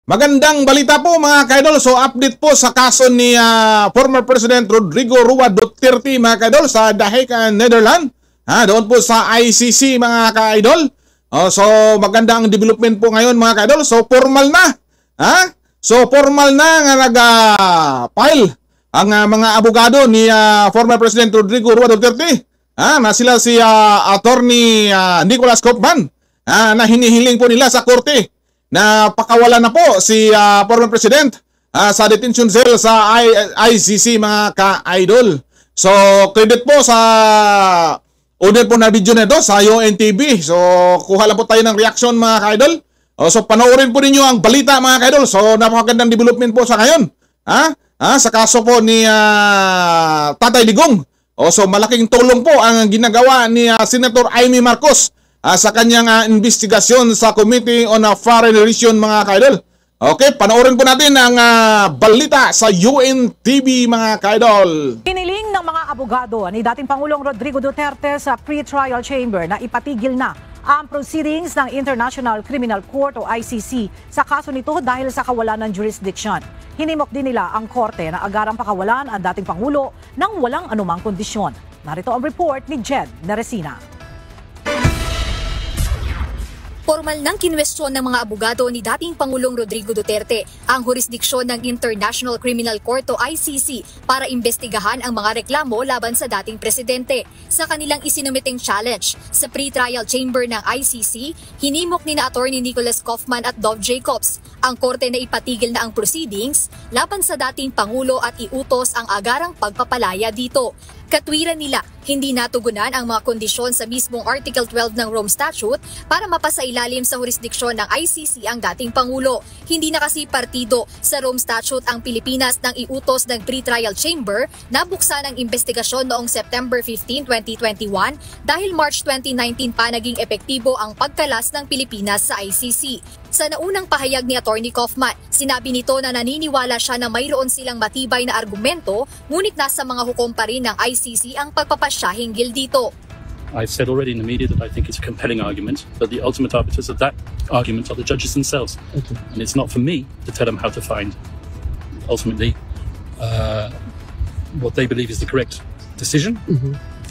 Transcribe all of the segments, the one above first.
Magandang balita po mga kaidol. So update po sa kaso ni former President Rodrigo Roa Duterte mga kaidol sa The Hague, Netherlands. Doon po sa ICC mga kaidol. So magandang development po ngayon mga kaidol. So formal na. So formal na nga nag-file ang mga abogado ni former President Rodrigo Roa Duterte. Na sila si Attorney Nicholas Kaufman. Na hinihiling po nila sa korte na pakawalan na po si former president sa detention cell sa ICC mga ka-idol. So credit po sa owner po na video na ito sa UNTV. So kuha lang po tayo ng reaction mga ka-idol. So panoorin po ninyo ang balita mga ka-idol. So napakagandang development po sa ngayon sa kaso po ni Tatay Digong. So malaking tulong po ang ginagawa ni Senator Amy Marcos sa kanyang investigasyon sa Committee on Foreign Relations mga kaidol. Okay, panoorin po natin ang balita sa UNTV mga kaidol. Hiniling ng mga abogado ni dating Pangulong Rodrigo Duterte sa pre-trial chamber na ipatigil na ang proceedings ng International Criminal Court o ICC sa kaso nito dahil sa kawalan ng jurisdiction. Hinimok din nila ang korte na agarang pakawalan ang dating Pangulo ng walang anumang kondisyon. Narito ang report ni Jed Neresina. Formal nang kinwestiyon ng mga abogado ni dating Pangulong Rodrigo Duterte ang jurisdiksyon ng International Criminal Court o ICC para imbestigahan ang mga reklamo laban sa dating presidente. Sa kanilang isinumiteng challenge sa pre-trial chamber ng ICC, hinimok ni na Attorney Nicholas Kaufman at Dov Jacobs ang korte na ipatigil na ang proceedings laban sa dating Pangulo at iutos ang agarang pagpapalaya dito. Katwiran nila, hindi natugunan ang mga kondisyon sa mismong Article 12 ng Rome Statute para mapasailalim sa jurisdiksyon ng ICC ang dating Pangulo. Hindi na kasi partido sa Rome Statute ang Pilipinas nang iutos ng pre-trial chamber na buksan ang investigasyon noong September 15, 2021 dahil March 2019 pa naging epektibo ang pagkalas ng Pilipinas sa ICC. Sa naunang pahayag ni Attorney Kaufman, sinabi nito na naniniwala siya na mayroon silang matibay na argumento ngunit nasa mga hukom pa rin ng ICC ang pagpapasya hinggil dito. I've said already in the media that I think it's a compelling argument, but the ultimate arbiters of that argument are the judges themselves. Okay. And it's not for me to tell them how to find, ultimately, what they believe is the correct decision,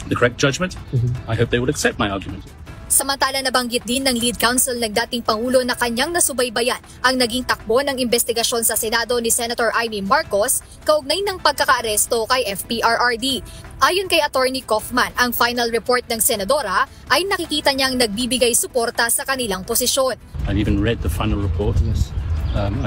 the correct judgment. I hope they will accept my argument. Samantala nabanggit din ng lead counsel ng dating Pangulo na kanyang nasubaybayan ang naging takbo ng investigasyon sa Senado ni Senator Amy Marcos kaugnay ng pagkakaaresto kay FPRRD. Ayon kay Attorney Kaufman, ang final report ng Senadora ay nakikita niyang nagbibigay suporta sa kanilang posisyon. I've even read the final report. Yes.